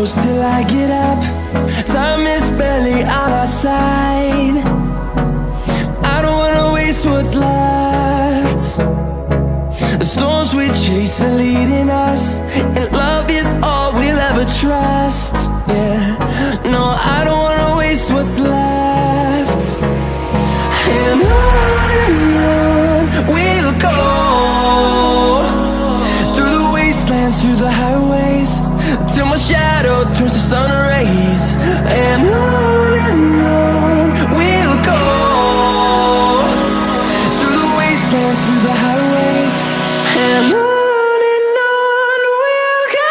close till I get up. Time is barely on our side. I don't wanna waste what's left. The storms we chase are leading us, and love is all we'll ever trust. Yeah, no, I don't wanna waste what's left. And on we'll go, through the wastelands, through the highways, till my shadow turns to sun rays. And on we'll go, through the wastelands, through the highways, and on we'll go.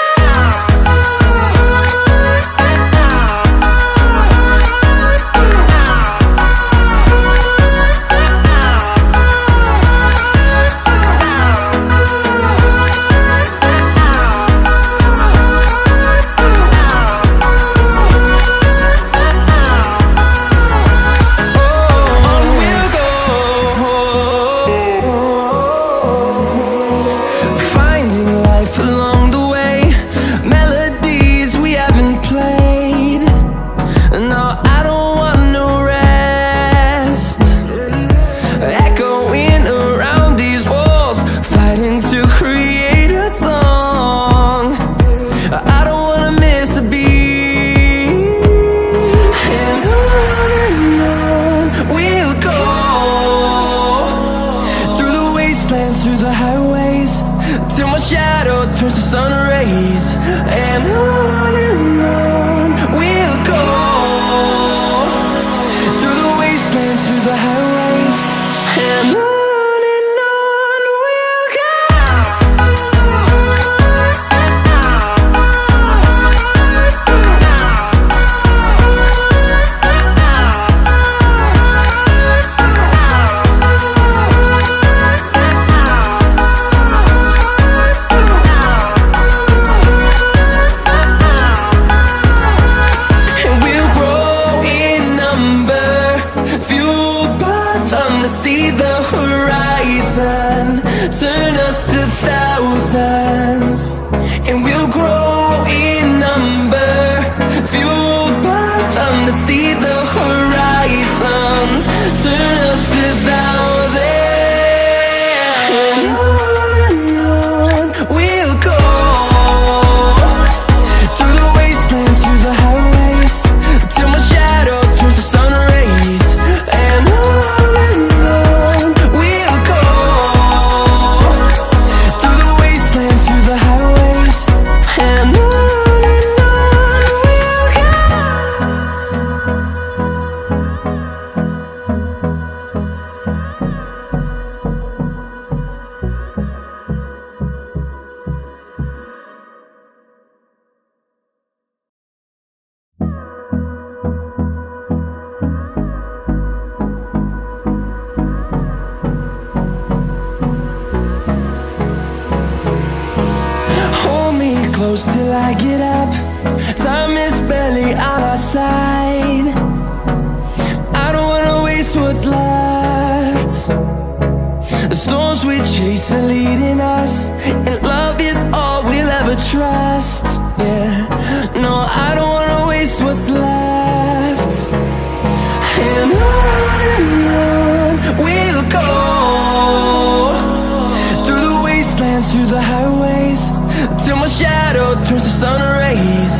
Through the highways, till my shadow turns to sun rays. And on we'll go, through the wastelands, through the highways, and on we'll go. See the horizon, turn us to thousands, and we'll grow in number, fueled by them. To see the horizon, turn us to thousands, and on we'll go, through the wastelands, through the highways, till my shadow turns to sun rays. And close till I get up. Time is barely on our side. I don't wanna waste what's left. The storms we chase are leading us, and love is all we'll ever trust. Yeah, no, I don't wanna waste what's left. And on we'll go, through the wastelands, through the highways, till my shadow turns to sun rays.